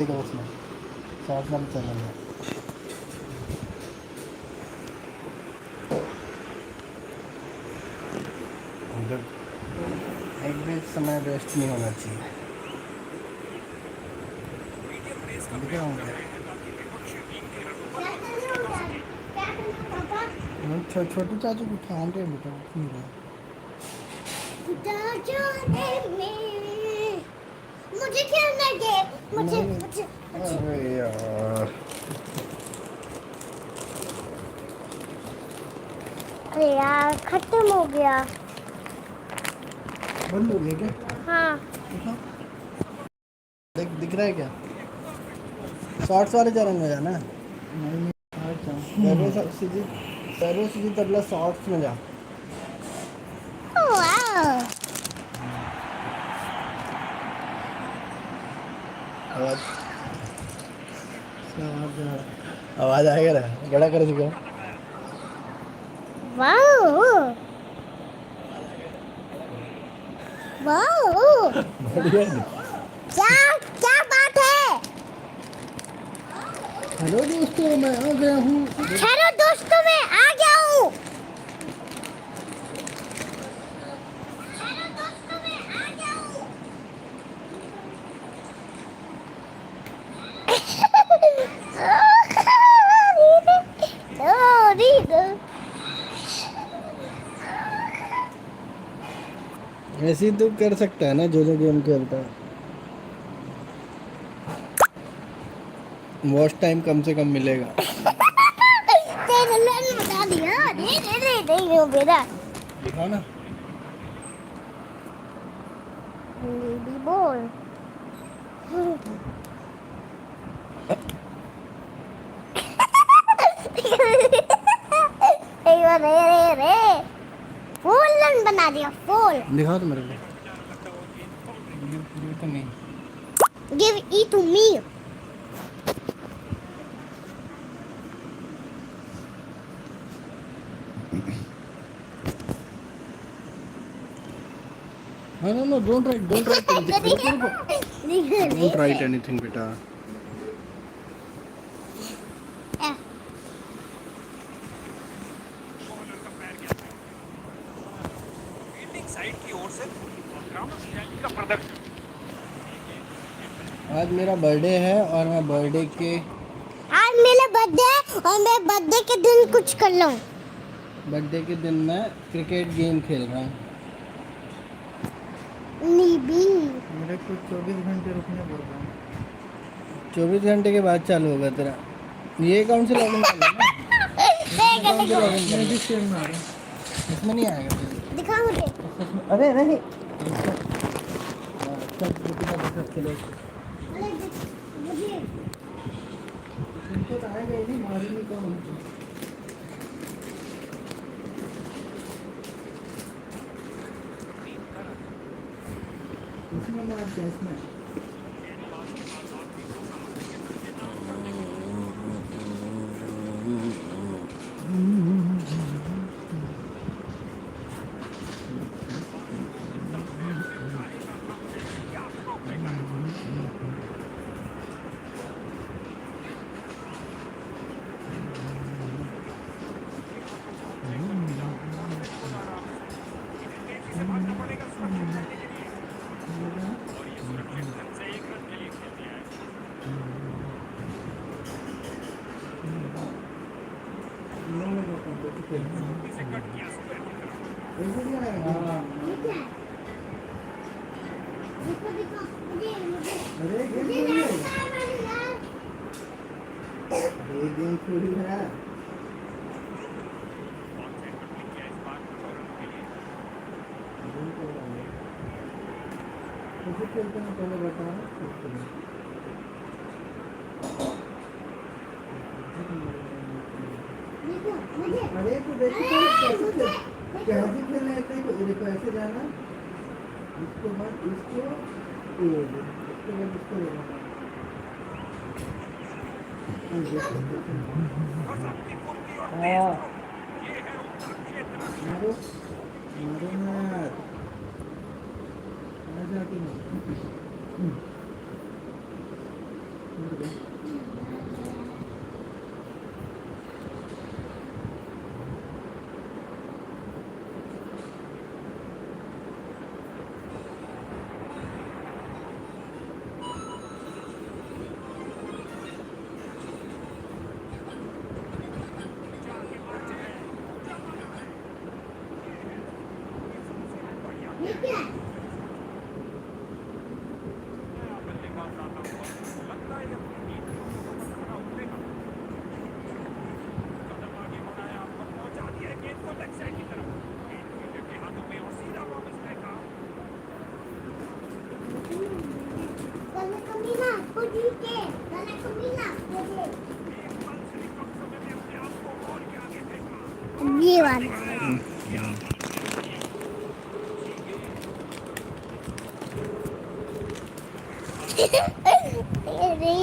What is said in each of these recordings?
देखो उसमें 60 साल चल रहा है। जब एक भी समय वेस्ट नहीं होना चाहिए। दिख रहा हूँ क्या? छोटू चाचू को ठान रहे बेटा, उठ नहीं रहा। मुझे खेलना है, मुझे अरे यार, अरे यार खत्म हो गया। बंद हो गया क्या? हाँ दिखा, दिख रहा है क्या? शॉर्ट्स वाले चैनल में जाना। नहीं, सर्वे सीधी तबला शॉर्ट्स में जा। वाह आवाज आवाज आएगा ना, बड़ा कर चुका। वाह वाह बढ़िया है। क्या क्या बात है। हेलो दोस्तों, मैं आ गया हूँ। हेलो दोस्तों मैं आ गया हूँ। ऐसे ही तो कर सकता है ना, जो जो गेम खेलता है। वॉच टाइम कम से कम मिलेगा। बता दिया नहीं बेटा। दिखाओ ना। बेबी बोल रे रे रे फूल बना दिया फूल। दिखाओ तो मेरे को। ये तो नहीं। Give E to me. हाँ, no no, don't write anything. Don't write anything बेटा। आज मेरा बर्थडे है और मैं बर्थडे के आज मेरा बर्थडे है और मैं बर्थडे के दिन कुछ कर लूँ। बर्थडे के दिन मैं क्रिकेट गेम खेल रहा हूँ। नीबी मेरे को 24 घंटे रुकने बोल रहा हूँ। 24 घंटे के बाद चालू होगा तेरा। ये अकाउंट से लॉगिन कर लेना। अकाउंट से लॉगिन कर लेना। इसमें नहीं आएगा तेरे। दिखा मुझे। अरे नहीं, सब चलो। तुमको तो आएगा ही नहीं, मारेंगे कौन हमको? उसमें मार क्या इसमें? अरे गेम थोड़ी है। कैसे खेलते हैं पहले बताओ। अरे तो देखो कैसे खेलना है, देखो ऐसे जाना, इसको बाद इसको, इसके बाद इसको लेना। हाँ, मारो मारो मत, आ जाती वाला अरे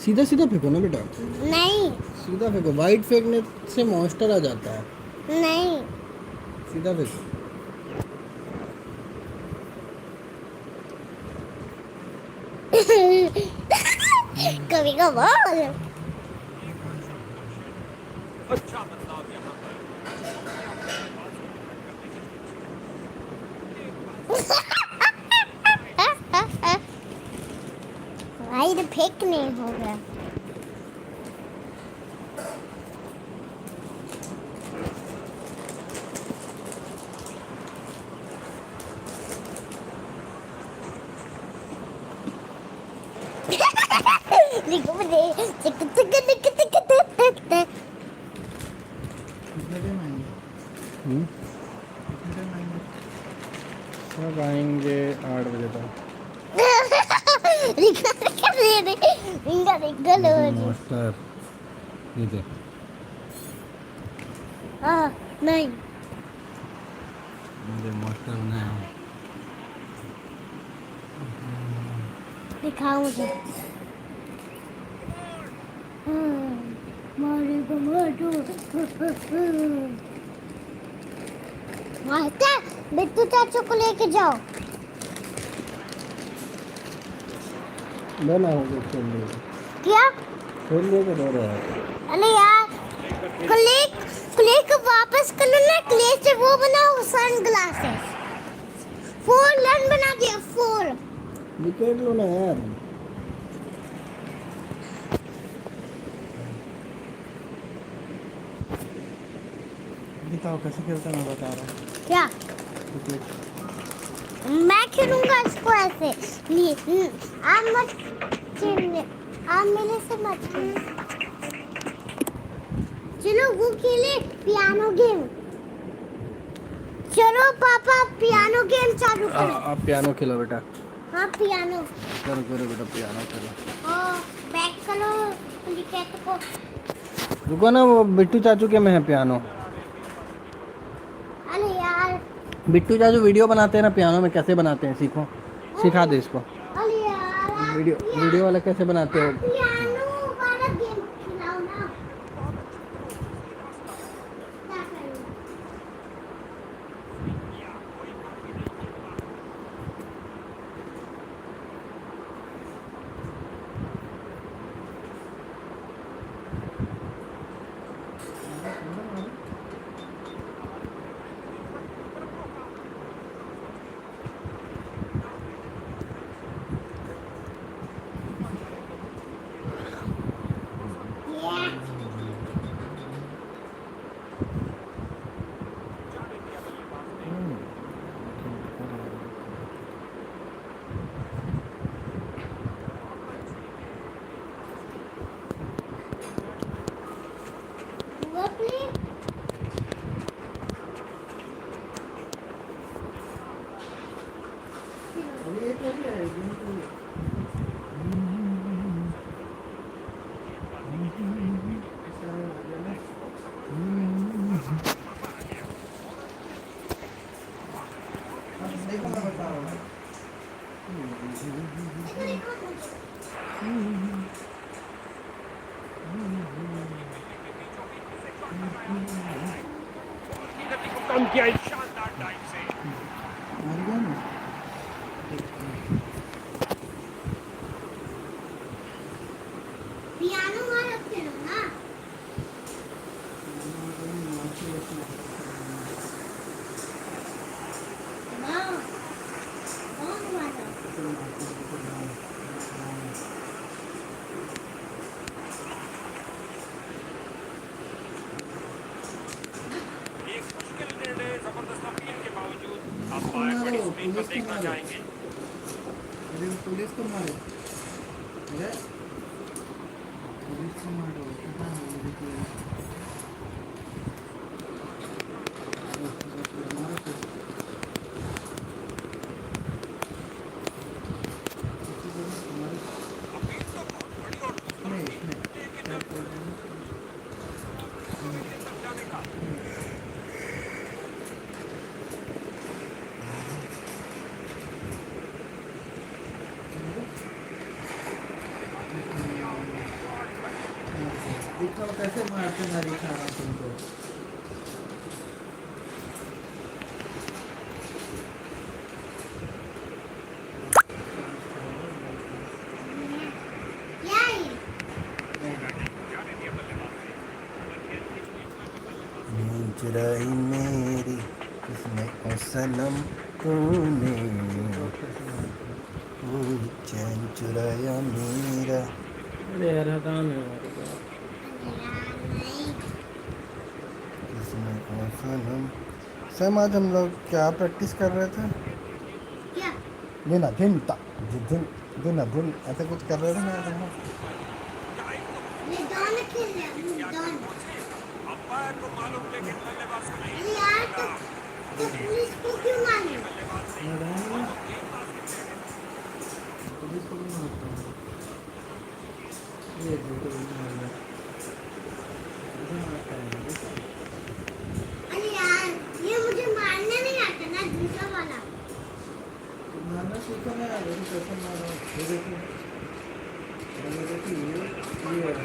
सीधा सीधा फेंको ना बेटा, नहीं सीधा फेंको, वाइट फेंकने से मॉन्स्टर आ जाता है, नहीं सीधा फेंको। कभी कभार भाई तो फेंक नहीं होगा। देखो मुझे टिक टिक टिक टिक टिक टिक टिक। सब आएंगे 8 बजे तक। मॉन्स्टर ये देख, नहीं मुझे मॉन्स्टर बनाया है। दिखाओ मुझे। मारेगा मारो। मारता बिट्टू चाचू को लेके जाओ। बना हो गया खेल लिए, क्या खेल लिए के दो रहा है। अरे यार क्ले क्ले को वापस कर लो ना। क्ले से वो बनाओ सन ग्लासेस। 4 रन बना दिया 4। विकेट लो ना यार। दिखाओ कैसे खेलता है, मैं बता रहा हूँ। क्या विकेट मैं खेलूंगा इसको ऐसे। आप मत खेलने, आप मेरे से मत खेलने। चलो वो खेले पियानो गेम। चलो पापा पियानो गेम चालू करो। आप पियानो खेलो बेटा, हाँ पियानो। करो करो बेटा, पियानो खेलो। हाँ बैक करो विकेट को। रुको ना, वो बिट्टू चाचू के में है पियानो। अरे यार बिट्टू चाचू वीडियो बनाते हैं ना पियानो में, कैसे बनाते हैं सीखो, सिखा दे इसको। अरे यार वीडियो वाला कैसे बनाते हो। पियानो वाला गेम खिलाओ ना। क्या करूं? वो प्लीज कम किया इस शानदार डाइव से। पियानो वाला खेलो ना। वाह कौन वाला? एक मुश्किल निर्णय, जबरदस्त अपील के बावजूद अंपायर बड़ी स्क्रीन पर देखना चाहेंगे। पुलिस को मारो, पुलिस को मारो। अपील तो बहुत बड़ी और दूसरों की, लेकिन अब उन्हें समझाने का दिखाओ कैसे मारते नारी खाना तुमको। क्या है ये? नींद चुराई मेरी किसने ओ सनम तूने, ओ चैन चुराया मेरा। अरे यार काम है हमारे पास। नहीं। किसने ओ सनम। सैम आज हम लोग क्या प्रैक्टिस कर रहे थे? क्या? दिन दिन ता दिन दिन दिन ऐसा कुछ कर रहे थे ना हम। ये दोनों खेल रहे हैं, ये दोनों। अंपायर को मालूम लेकिन बल्लेबाज को नहीं। अरे यार तो पुलिस को क्यों मालूम? पुलिस को भी मारता हूँ। ये झूठे बोलने वाला ऐसे मारता है देखो। अरे यार ये मुझे मारना नहीं आता ना, दूसरा वाला। तो मारना सीखो ना यार, ये कैसे मारो ये देखो। ये देखो ये है। ये देखो ये है।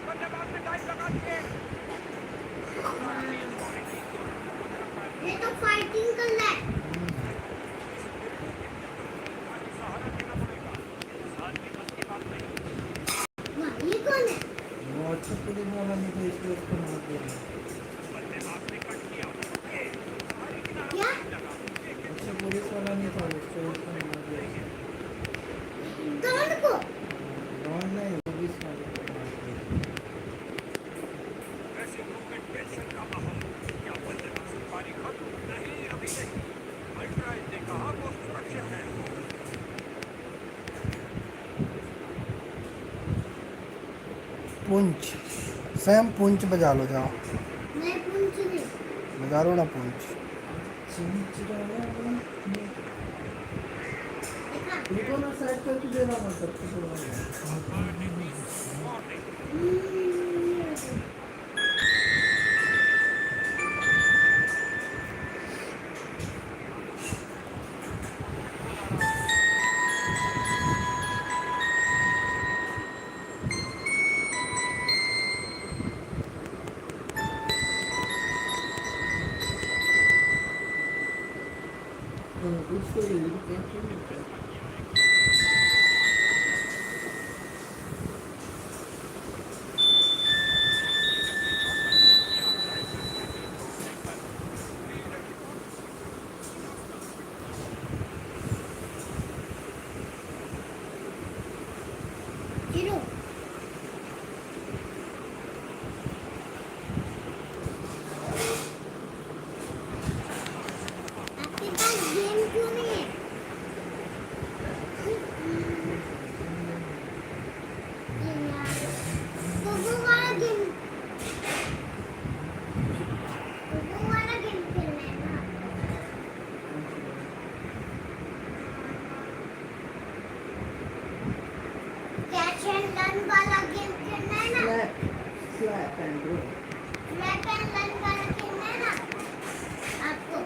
बल्लेबाज ने टाइम लगा दिए। ये तो फाइटिंग कर रहा है। वाह, ये कौन है? वो अच्छा पुलिस वाला नहीं था इसलिए उसको मार दिया। क्या? अच्छा पुलिस वाला नहीं था उसको मार दिया। कौन को? रॉन नहीं पुलिस वाले को मार दिया। ड्रेसिंग रूम में टेंशन का माहौल। क्या बल्लेबाज की पारी खत्म? नहीं, अभी नहीं। मल्ट्राइज ने कहा वो सुरक्षित है। पुंछ सैम पुंछ बजा लो जाओ। मैं पूछ रही। बजा लो ना पुंछ। देखा? देखो ना साइड करके दे रहा हूँ सब उसको हीरो। आपके पास गेम क्यों नहीं है? ये यार, तो वो वाला गेम खेलना है ना। कैच एंड रन वाला गेम खेलना है ना। Slap and grow. Catch and run वाला खेलना है ना आपको।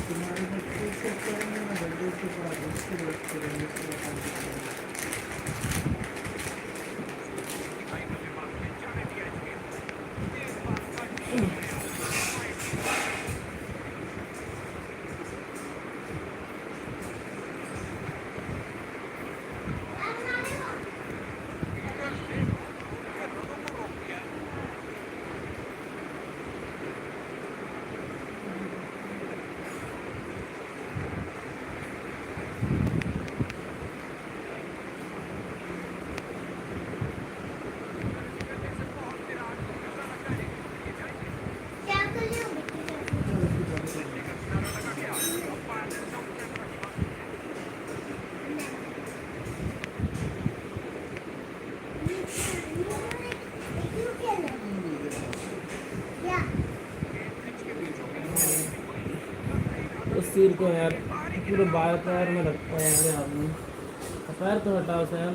तुम्हारे बच्चे से करेंगे ना बर्थडे के बाद उसके बाद करेंगे। क्या कर रहे हो बेटे? क्यों खेल रहे हो? क्या? उस सिर को यार पूरे बाएं पैर में रखता है यार आदमी। पैर तो हटाओ सैम,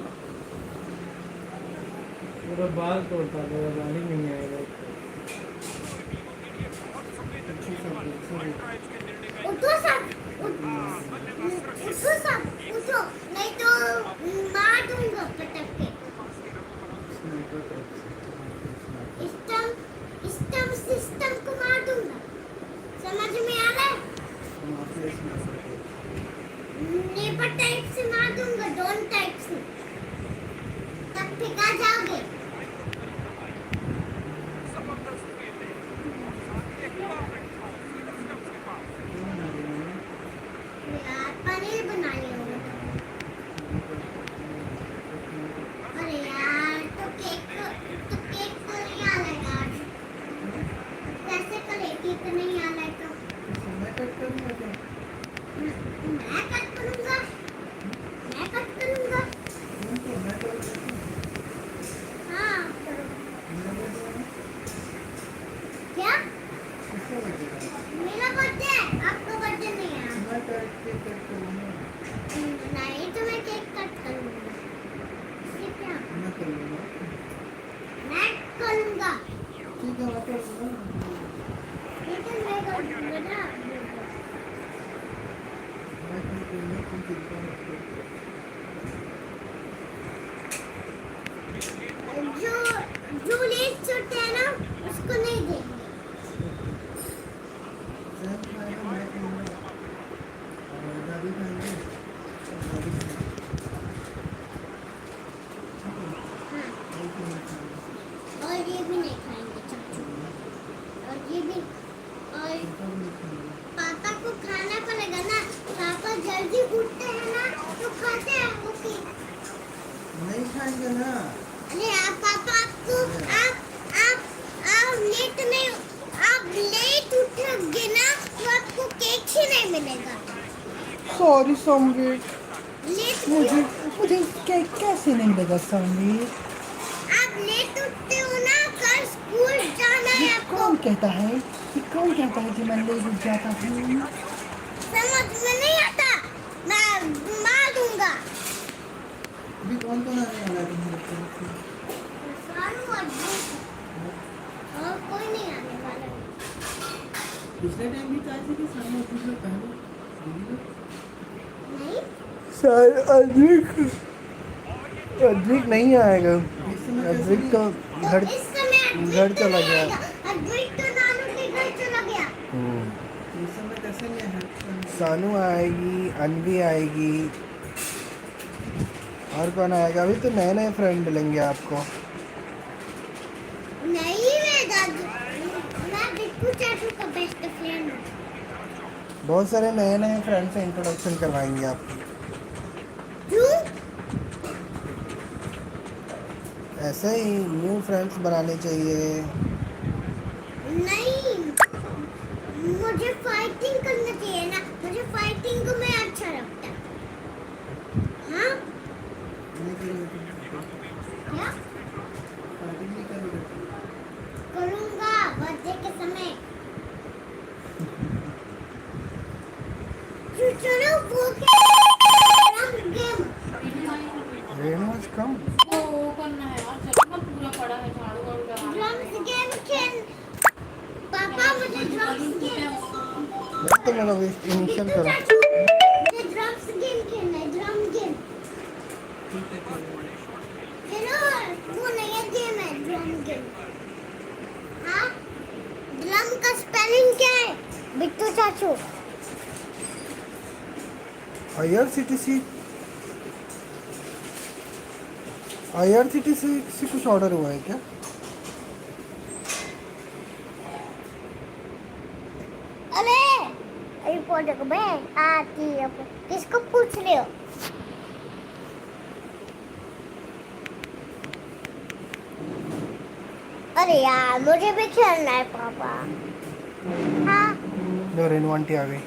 पूरा बाल तोड़ता है, गाड़ी नहीं आएगा। उठो सब। नेपर टाइप से मार दूंगा, डॉन टाइप से तब फेंका जाओगे। जबरदस्त गेंद और साथ ही एक परफेक्ट थ्रो फील्डर स्टंप्स के पास। यार पनीर बनानी होगी। अरे यार तो केक तो नहीं आ रहेगा आज। कैसे करेगी तो नहीं आ रहा है तो मैं कट करूंगा। हाँ करो। क्या? मेरा बर्थडे है, आपका बर्थडे नहीं है। नहीं तो मैं केक कट करूंगा। इससे क्या? मैं करूंगा। लेकिन मैं करूंगा ना। जो जो लेट छूटते हैं ना उसको नहीं देंगे। और ये भी नहीं खाएंगे चाचू। और ये भी और पापा को खाना पड़ेगा ना। पापा जल्दी उठते हैं ना तो खाते हैं वो केक। नहीं खाएंगे ना। अरे आप पापा आपको आप लेट नहीं, आप लेट उठोगे ना तो आपको केक ही नहीं मिलेगा। सॉरी समरीत, लेट मुझे केक कैसे नहीं मिलेगा समरीत? आप लेट उठते हो ना, कल स्कूल जाना है आपको। कौन कहता है कि मैं लेट उठ जाता हूँ? समझ में नहीं आता, मैं मार दूंगा। अभी कौन आने वाला है तुम्हारे तरफ से? सानू और भूख और कोई नहीं आने वाला। पिछले टाइम भी तो आए थे कि सामने कुछ लोग पहले नहीं शायद अद्विक नहीं आएगा। अद्विक तो तो इस समय घर चला गया। अद्विक तो नानू के घर चला गया। इस समय कैसे नहीं है? सानू आएगी, अनवी आएगी, और कौन आएगा? अभी तो नए नए फ्रेंड मिलेंगे आपको। नहीं मैं बिट्टू चाचू का बेस्ट फ्रेंड हूँ। बहुत सारे नए नए फ्रेंड से इंट्रोडक्शन करवाएंगे आपको। क्यों? ऐसे ही न्यू फ्रेंड्स बनाने चाहिए। नहीं, मुझे फाइटिंग करना चाहिए ना, मुझे फाइटिंग को मैं अच्छा लगता है। हाँ क्या करूँगा बर्थडे के समय? चलो वो गेम रेनवाज कम। वो करना है यार, चलो ना पूरा पड़ा है, झाड़ू वाड़ू लगा ड्रम्स गेम खेल। पापा मुझे ड्रम्स गेम मैं तो मेरा इनिशियल करो। मुझे ड्रम्स गेम खेलना है, ड्रम गेम। चलो वो नया गेम है, ड्रम गेम। हाँ ड्रम का स्पेलिंग क्या है बिट्टू चाचू? IRCTC से कुछ ऑर्डर हुआ है क्या? अरे रिपोर्ट को बे आती है, किसको पूछ रहे हो? अरे यार मुझे भी खेलना है पापा। हाँ लो रेनू आंटी आ गई।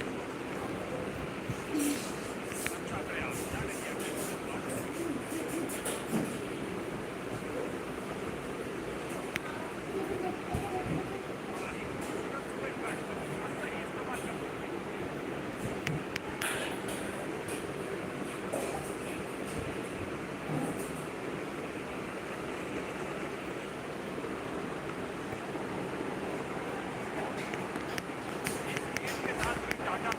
टाटा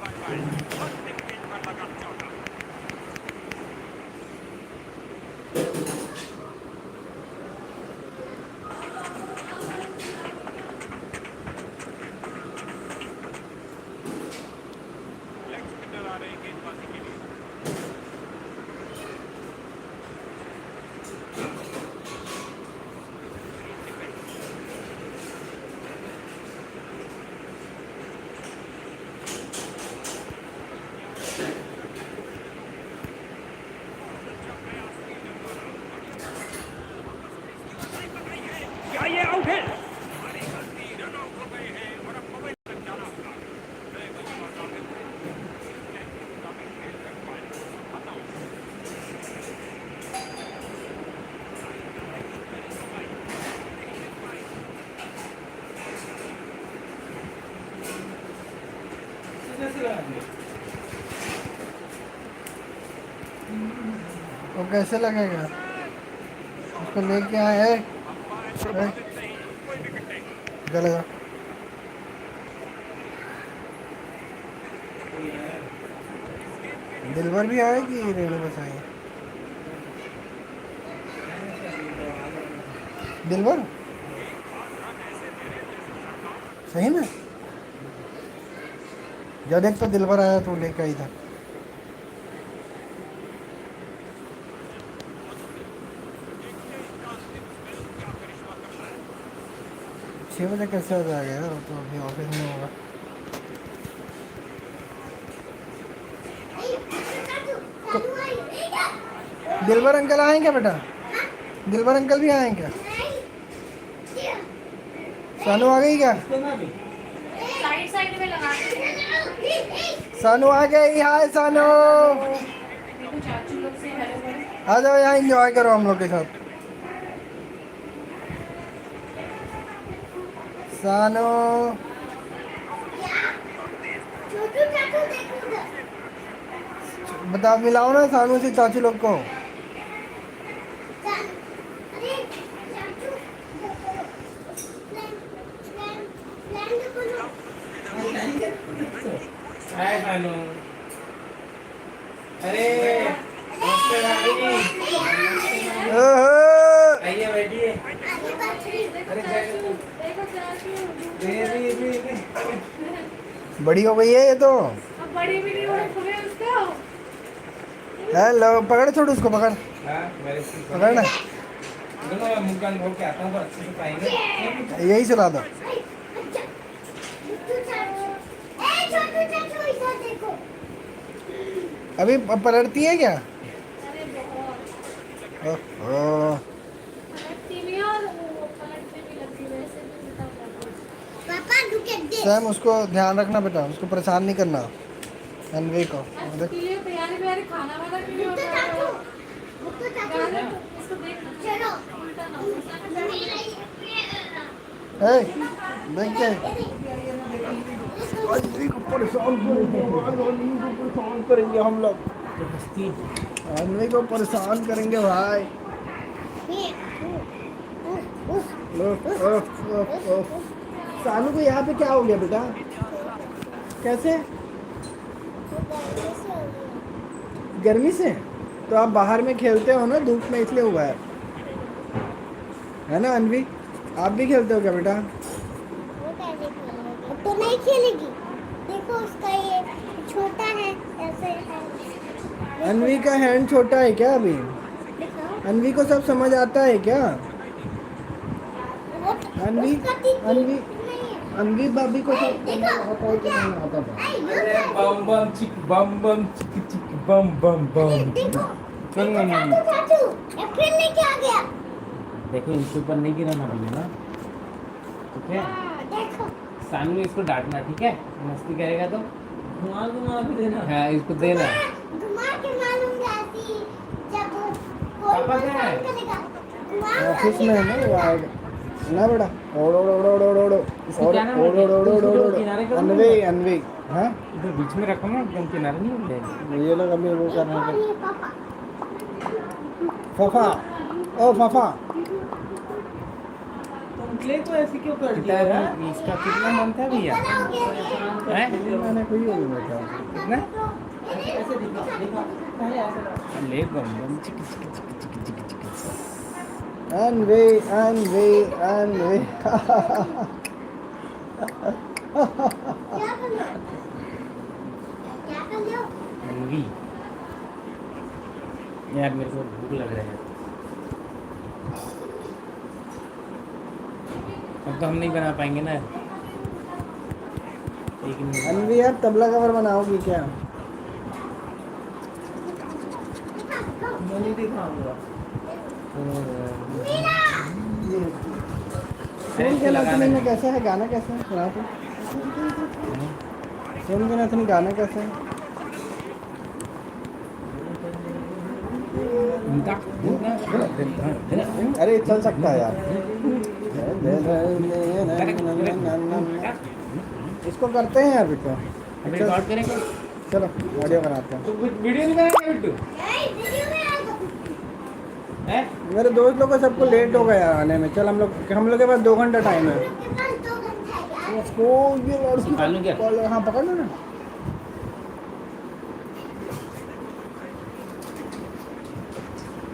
रहे गेंदबाजी के लिए। क्या ये आउट है? हमारी गलती, रन आउट हो गए हैं और अब मोमेंट तक जाना होगा। नए बल्लेबाज आते हुए प्लान के मुताबिक खेल कर पाए। बताओ। वो कैसे लगेगा? उसको लेके आए अंपायर प्रभावित नहीं, कोई विकेट नहीं। चलेगा। दिलबर भी आए कि रेणु बस आए? दिलबर सही में जब देख तो दिलबर आया तो लेके आई था। 6 बजे कैसे हो जाएगा यार? वो तो अभी ऑफिस में होगा। दिलबर अंकल आए क्या बेटा? दिलबर अंकल भी आए क्या? सानू आ गई क्या? साइड साइड में लगा के सानू आ गई। हाय सानू, देखो चाचू लोग से हेलो करो। आ जाओ यहाँ एंजॉय करो हम लोग के साथ। सानू छोटू चाचू देखो उधर। बता, मिलाओ ना सानू से चाचू लोग को। अरे चाचू प्लान तो बोलो। हाय सानू। अरे नमस्ते भाभी। ओहो, आइए बैठिए। आगे बाछड़ी अरे देखो चाचू दे बड़ी हो गई है ये तो। अब बड़ी भी नहीं हो रही है उसको। हेलो, पकड़, छोड़ उसको, पकड़ हाँ मेरे पकड़ ना, दोनों मैं मुंह कान धो के आता हूँ पर अच्छे से पाएंगे। यही सुना दो। अच्छा छोटू चाचू ए छोटू चाचू इधर देखो। अभी पलटती है क्या? अरे बहुत ओहो, पलटती भी है और वो पलटने भी लगती है, वैसे भी बताओ। पापा विकेट दे। सैम उसको ध्यान रखना बेटा, उसको परेशान नहीं करना अनवी को। आज देख, के लिए तैयारी व्यारी खाना वाना भी नहीं तो होता है। चाचू तो चाचू गाने इसको देख चलो उल्टा ना हो। ए, देख के अनवी को परेशान करेंगे हम लोग। अनवी को परेशान करेंगे भाई। सानू को यहाँ पे क्या हो गया बेटा? कैसे? गर्मी से? तो आप बाहर में खेलते हो ना धूप में, इसलिए हुआ है ना अनवी? आप भी खेलते हो क्या बेटा? तो नहीं खेलेगी। देखो उसका ये छोटा है ऐसे है। अनवी का हैंड छोटा है क्या अभी? दिखाओ। अनवी को सब समझ आता है क्या? वो अनवी उसका तीन- अनवी नहीं है। अनवी भाभी को सब देखो, आता है कि नहीं आता था? आई, ये अरे क्या- बम बम चिक बम बम। देखो चल ना मम्मी। चाचू चाचू एप्रिल लेके आ गया। देखो इसके ऊपर नहीं गिराना भैया ना, ठीक है? हाँ, देखो सानू ने इसको डांटना, ठीक है? मस्ती करेगा तो घुमा घुमा के देना। हाँ इसको देना। घुमा के मालूम जाती जब कोई पापा क्या है? परेशान करेगा। घुमा ऑफिस में है ना वो आएगा ना बेटा। ओड़ो ओड़ो ओड़ो ओड़ो ओड़ो इसको क्या नाम है? ओड़ो ओड़ो ओड़ो ओड़ो किनारे करो। अनवी अनवी। हाँ, इधर बीच में रखो ना, एकदम किनारे नहीं हो जाएगा। ये लोग अभी वो कर रहे हैं। ये पापा फफा, ओ फफा, क्ले को ऐसे क्यों कर दिया? इसका कितना मन था भैया? हो गया हैं? मैंने कोई और नहीं बैठा। कितना? ऐसे दिखा ले बम बम चिक चिक चिक चिक चिक चिक। अनवी अनवी अनवी। क्या कर लो क्या कर लो मनवी यार मेरे को भूख लग रहा है। अब तो हम नहीं बना पाएंगे ना। लेकिन अनवी यार तबला कवर बनाओगी क्या? मैं नहीं दिखाऊंगा। सोन के नथनी में कैसा है गाना, कैसा है सुना तो? सोन के नथनी गाना कैसा है? अरे चल सकता है यार। इसको करते हैं यार बिट्टू। अभी रिकॉर्ड करेंगे। चलो ऑडियो बनाते हैं। तो वीडियो नहीं बनाएंगे बिट्टू? हैं? मेरे दोस्त लोग को सबको लेट हो गया आने में। चल हम लोग के पास 2 घंटा टाइम है। उसको ये लड़की खा लूं क्या? हाँ पकड़ लो ना।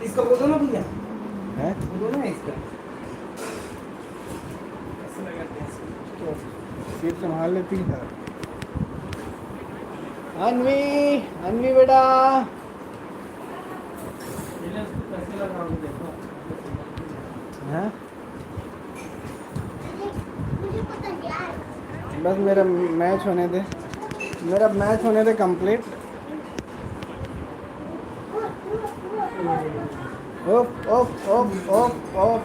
इसका बोलो ना भैया। हैं? बोलो ना इसका। तो सीट संभाल लेती है। अनवी, अनवी बेटा। हैं? मुझे पता है यार। बस मेरा मैच होने दे। मेरा मैच होने दे कंप्लीट। ओप ओप ओप ओप ओप।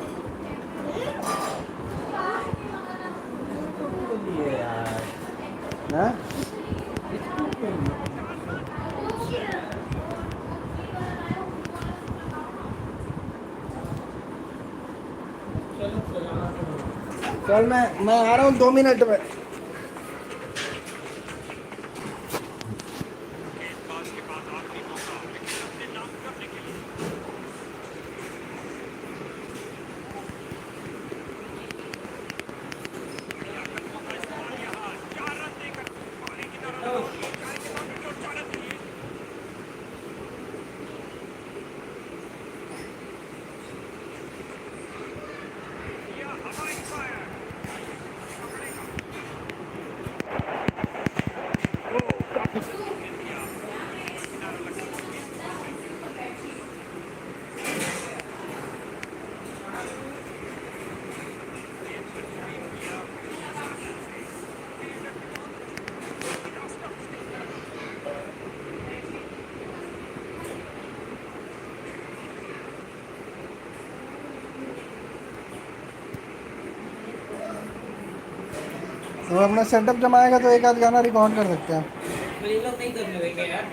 हैं? चल मैं आ रहा हूँ 2 मिनट में। गेंदबाज के पास आखिरी मौका विकेट अपने नाम करने के लिए। मौका इस्तेमाल यहाँ 4 रन देकर पारी की तरफ जाएंगे बाकी जो 4 रन दिए। किया हवाई फायर। तो अपना सेटअप जमाएगा तो एक आध गाना रिकॉर्ड कर सकते हैं। ये लोग नहीं करने देंगे यार।